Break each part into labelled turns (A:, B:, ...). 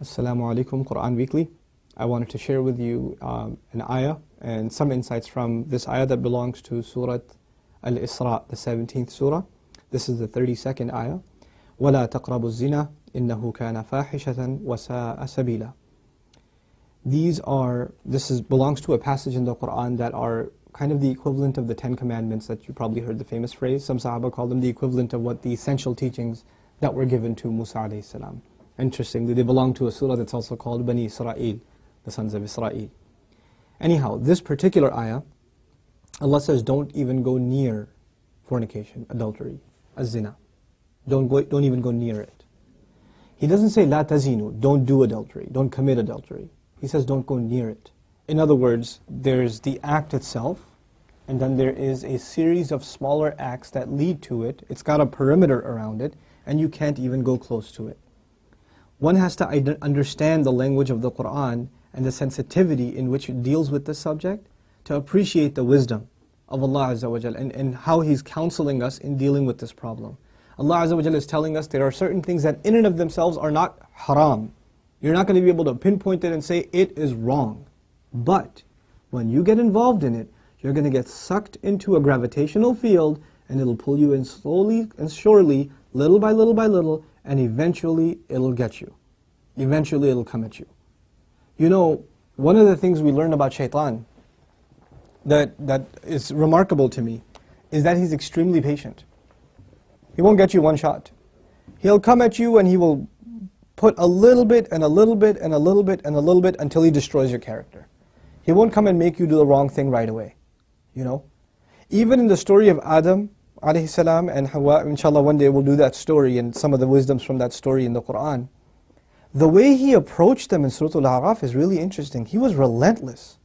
A: Assalamu alaikum, Quran Weekly. I wanted to share with you an ayah and some insights from this ayah that belongs to Surah Al-Isra, the 17th surah. This is the 32nd ayah. وَلَا تَقْرَبُوا الزِّنَا إِنَّهُ كَانَ فَاحِشَةً وَسَاءَ سَبِيلًا. This belongs to a passage in the Quran that are kind of the equivalent of the 10 commandments that you probably heard the famous phrase. Some Sahaba call them the equivalent of what the essential teachings that were given to Musa alayhi salam. Interestingly, they belong to a surah that's also called Bani Israel, the sons of Israel. Anyhow, this particular ayah, Allah says, don't even go near fornication, adultery, az-zina. Don't even go near it. He doesn't say, la tazinu, don't do adultery, don't commit adultery. He says, don't go near it. In other words, there's the act itself, and then there is a series of smaller acts that lead to it. It's got a perimeter around it, and you can't even go close to it. One has to understand the language of the Quran and the sensitivity in which it deals with this subject to appreciate the wisdom of Allah Azza wa Jal and how He's counseling us in dealing with this problem. Allah Azza wa Jal is telling us there are certain things that in and of themselves are not haram. You're not going to be able to pinpoint it and say it is wrong. But when you get involved in it, you're going to get sucked into a gravitational field and it'll pull you in slowly and surely, little by little by little, and eventually it'll get you. Eventually it'll come at you. You know, one of the things we learn about shaitan that is remarkable to me is that he's extremely patient. He won't get you one shot. He'll come at you and he will put a little bit and a little bit and a little bit and a little bit until he destroys your character. He won't come and make you do the wrong thing right away. You know? Even in the story of Adam alayhi salam and Hawa, inshallah one day we'll do that story and some of the wisdoms from that story in the Quran. The way he approached them in Surah Al-A'raf is really interesting. He was relentless.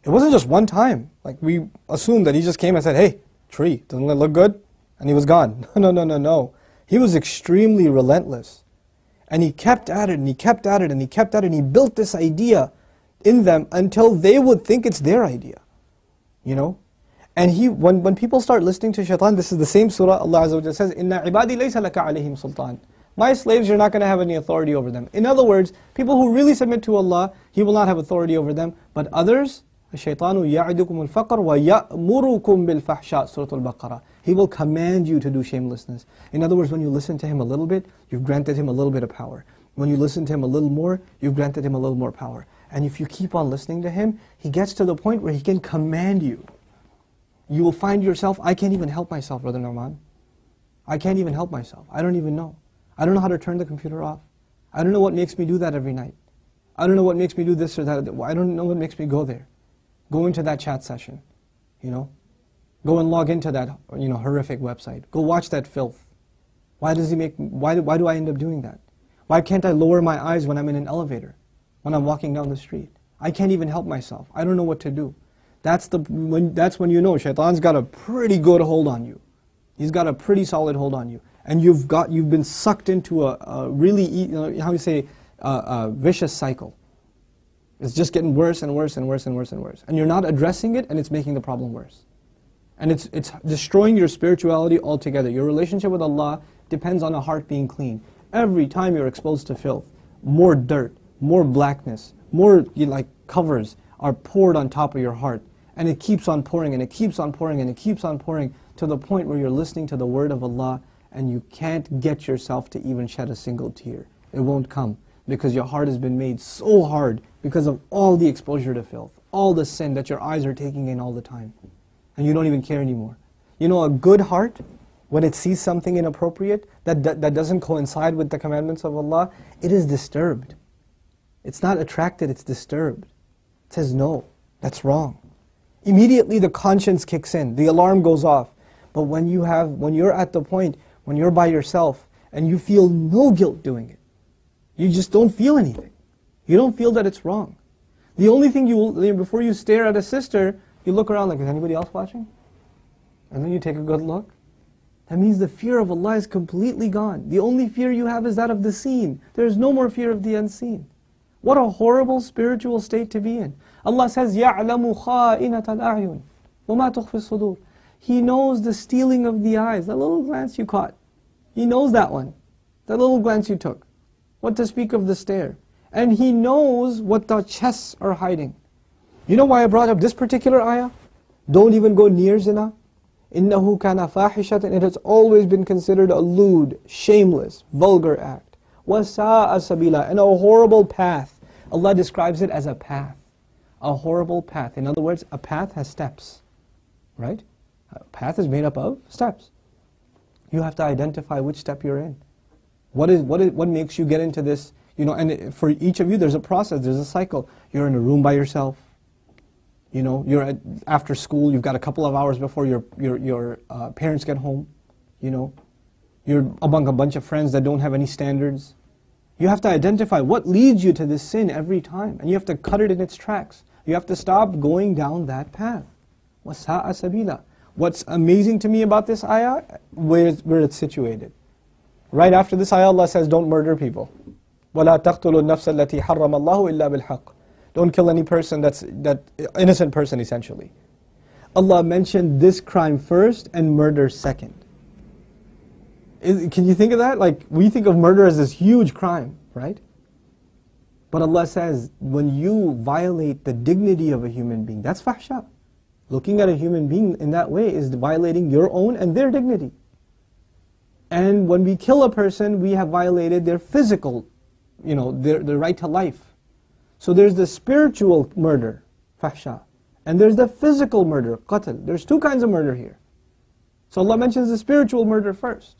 A: It wasn't just one time. Like we assume that he just came and said, hey, tree, doesn't that look good? And he was gone. No. He was extremely relentless. And he kept at it and he kept at it and he kept at it and he built this idea in them until they would think it's their idea. You know? And when people start listening to shaitan, this is the same surah, Allah Azza wa Jalla says, إِنَّا عِبَادِي لَيْسَ لَكَ عَلَيْهِمْ سُلْطَانٍ. My slaves, you're not going to have any authority over them. In other words, people who really submit to Allah, He will not have authority over them. But others, الشَّيْطَانُ يَعِدُكُمُ الْفَقْرَ وَيَأْمُرُكُمْ بِالْفَحْشَاءِ Surah Al-Baqarah. He will command you to do shamelessness. In other words, when you listen to him a little bit, you've granted him a little bit of power. When you listen to him a little more, you've granted him a little more power. And if you keep on listening to him, he gets to the point where he can command you. You will find yourself, I can't even help myself, Brother Nouman. I can't even help myself. I don't even know. I don't know how to turn the computer off. I don't know what makes me do that every night. I don't know what makes me do this or that. I don't know what makes me go there. Go into that chat session, you know. Go and log into that, horrific website. Go watch that filth. Why do I end up doing that? Why can't I lower my eyes when I'm in an elevator? When I'm walking down the street? I can't even help myself. I don't know what to do. That's when you know shaitan's got a pretty good hold on you. He's got a pretty solid hold on you. And you've been sucked into a really, a vicious cycle. It's just getting worse and worse and worse and worse and worse. And you're not addressing it and it's making the problem worse. And it's destroying your spirituality altogether. Your relationship with Allah depends on a heart being clean. Every time you're exposed to filth, more dirt, more blackness, more covers are poured on top of your heart. And it keeps on pouring and it keeps on pouring and it keeps on pouring to the point where you're listening to the word of Allah and you can't get yourself to even shed a single tear. It won't come because your heart has been made so hard because of all the exposure to filth, all the sin that your eyes are taking in all the time. And you don't even care anymore. You know, a good heart, when it sees something inappropriate that doesn't coincide with the commandments of Allah, it is disturbed. It's not attracted, it's disturbed. It says, no, that's wrong. Immediately the conscience kicks in, the alarm goes off. But when you're at the point, when you're by yourself, and you feel no guilt doing it, you just don't feel anything. You don't feel that it's wrong. The only thing before you stare at a sister, you look around like, is anybody else watching? And then you take a good look. That means the fear of Allah is completely gone. The only fear you have is that of the seen. There is no more fear of the unseen. What a horrible spiritual state to be in. Allah says, يَعْلَمُ خَائِنَةَ الْأَعْيُنِ وَمَا تُخْفِي الصُّدُورِ. He knows the stealing of the eyes, that little glance you caught. He knows that one, that little glance you took. What to speak of the stare. And He knows what the chests are hiding. You know why I brought up this particular ayah? Don't even go near zina. إِنَّهُ كَانَ فَاحِشَةً. It has always been considered a lewd, shameless, vulgar act. وَسَاءَ سَبِيلًا. And a horrible path. Allah describes it as a path. A horrible path. In other words, a path has steps. Right? A path is made up of steps. You have to identify which step you're in. What makes you get into this? You know, and for each of you, there's a process, there's a cycle. You're in a room by yourself. You know, you're after school. You've got a couple of hours before your parents get home. You know, you're among a bunch of friends that don't have any standards. You have to identify what leads you to this sin every time, and you have to cut it in its tracks. You have to stop going down that path. وَسَاءَ سَبِيلًا. What's amazing to me about this ayah, where it's situated. Right after this ayah, Allah says, don't murder people. وَلَا تَقْتُلُوا النَّفْسَ الَّتِي حَرَّمَ اللَّهُ إِلَّا بِالْحَقِّ. Don't kill any person that innocent person essentially. Allah mentioned this crime first and murder second. Can you think of that? Like, we think of murder as this huge crime, right? But Allah says, when you violate the dignity of a human being, that's fahsha. Looking at a human being in that way is violating your own and their dignity. And when we kill a person, we have violated their physical, you know, their right to life. So there's the spiritual murder, fahsha, and there's the physical murder, qatl. There's two kinds of murder here. So Allah mentions the spiritual murder first.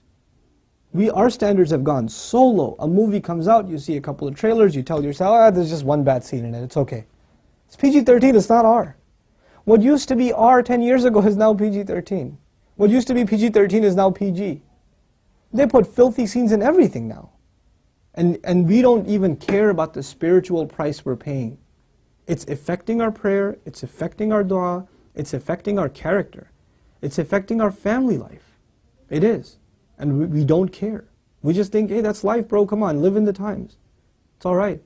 A: Our standards have gone so low. A movie comes out, you see a couple of trailers, you tell yourself, there's just one bad scene in it, it's okay. It's PG-13, it's not R. What used to be R 10 years ago is now PG-13. What used to be PG-13 is now PG. They put filthy scenes in everything now. And we don't even care about the spiritual price we're paying. It's affecting our prayer, it's affecting our dua, it's affecting our character, it's affecting our family life. It is. And we don't care. We just think, hey, that's life, bro, come on, live in the times. It's alright.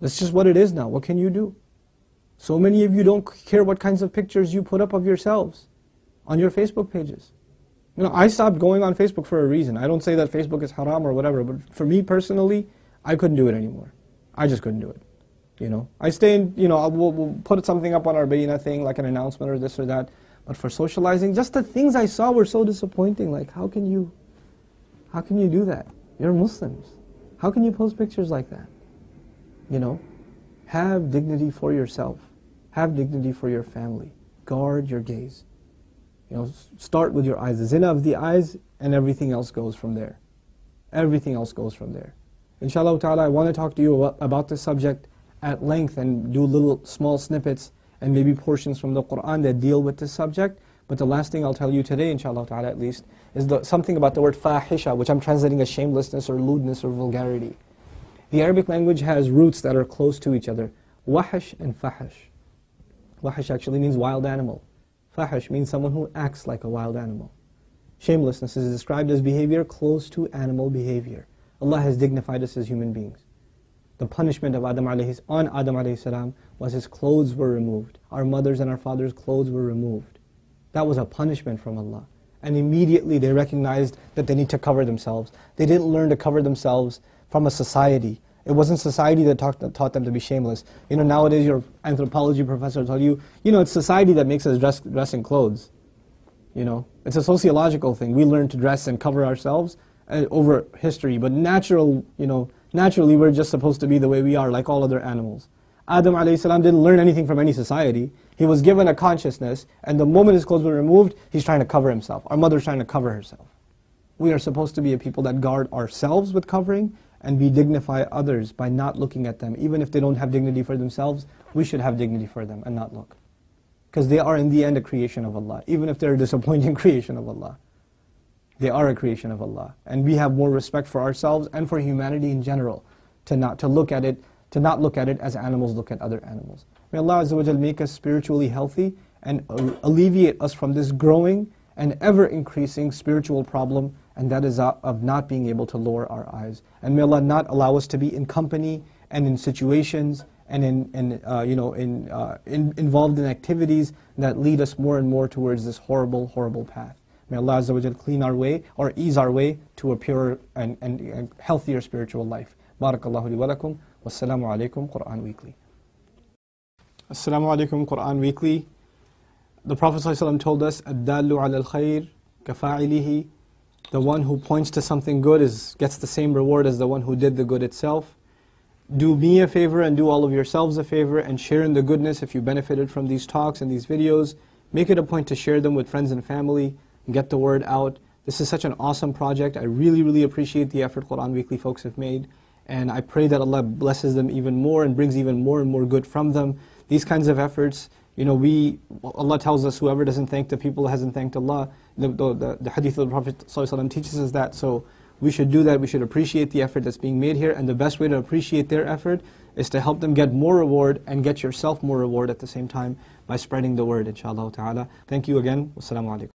A: That's just what it is now. What can you do? So many of you don't care what kinds of pictures you put up of yourselves on your Facebook pages. You know, I stopped going on Facebook for a reason. I don't say that Facebook is haram or whatever, but for me personally, I couldn't do it anymore. I just couldn't do it. You know, I stay in, you know, we'll put something up on our Bayyina thing, like an announcement or this or that. But for socializing, just the things I saw were so disappointing. Like, how can you do that? You're Muslims. How can you post pictures like that? You know, have dignity for yourself. Have dignity for your family. Guard your gaze. You know, start with your eyes. The zina of the eyes, and everything else goes from there. Everything else goes from there. Inshallah ta'ala, I want to talk to you about this subject at length and do little small snippets and maybe portions from the Quran that deal with this subject. But the last thing I'll tell you today, inshallah ta'ala at least, is something about the word fahisha, which I'm translating as shamelessness or lewdness or vulgarity. The Arabic language has roots that are close to each other. Wahish and fahish. Wahish actually means wild animal. Fahish means someone who acts like a wild animal. Shamelessness is described as behavior close to animal behavior. Allah has dignified us as human beings. The punishment of Adam alayhi salam was his clothes were removed. Our mothers and our fathers' clothes were removed. That was a punishment from Allah. And immediately they recognized that they need to cover themselves. They didn't learn to cover themselves from a society. It wasn't society that taught them to be shameless. You know, nowadays your anthropology professor will tell you, you know, it's society that makes us dress in clothes. You know, it's a sociological thing. We learn to dress and cover ourselves over history, but naturally we're just supposed to be the way we are, like all other animals. Adam alayhi salam didn't learn anything from any society. He was given a consciousness, and the moment his clothes were removed, he's trying to cover himself. Our mother's trying to cover herself. We are supposed to be a people that guard ourselves with covering, and we dignify others by not looking at them. Even if they don't have dignity for themselves, we should have dignity for them and not look. Because they are in the end a creation of Allah, even if they're a disappointing creation of Allah. They are a creation of Allah. And we have more respect for ourselves and for humanity in general, to not look at it as animals look at other animals. May Allah Azza wa Jal make us spiritually healthy and alleviate us from this growing and ever increasing spiritual problem, and that is of not being able to lower our eyes. And may Allah not allow us to be in company and in situations and involved in activities that lead us more and more towards this horrible, horrible path. May Allah Azza wa Jal clean our way or ease our way to a purer and healthier spiritual life. Barakallahu li wa lakum. Wassalamu alaikum, Quran Weekly. Assalamu alaikum, Quran Weekly. The Prophet ﷺ told us, "Ad-dallu ala al-khayr kafa'ilihi." The one who points to something good gets the same reward as the one who did the good itself. Do me a favor and do all of yourselves a favor and share in the goodness if you benefited from these talks and these videos. Make it a point to share them with friends and family and get the word out. This is such an awesome project. I really, really appreciate the effort Quran Weekly folks have made. And I pray that Allah blesses them even more and brings even more and more good from them. These kinds of efforts, Allah tells us whoever doesn't thank the people hasn't thanked Allah. The hadith of the Prophet ﷺ teaches us that. So we should do that. We should appreciate the effort that's being made here. And the best way to appreciate their effort is to help them get more reward and get yourself more reward at the same time by spreading the word, inshaAllah ta'ala. Thank you again. Wassalamu alaikum.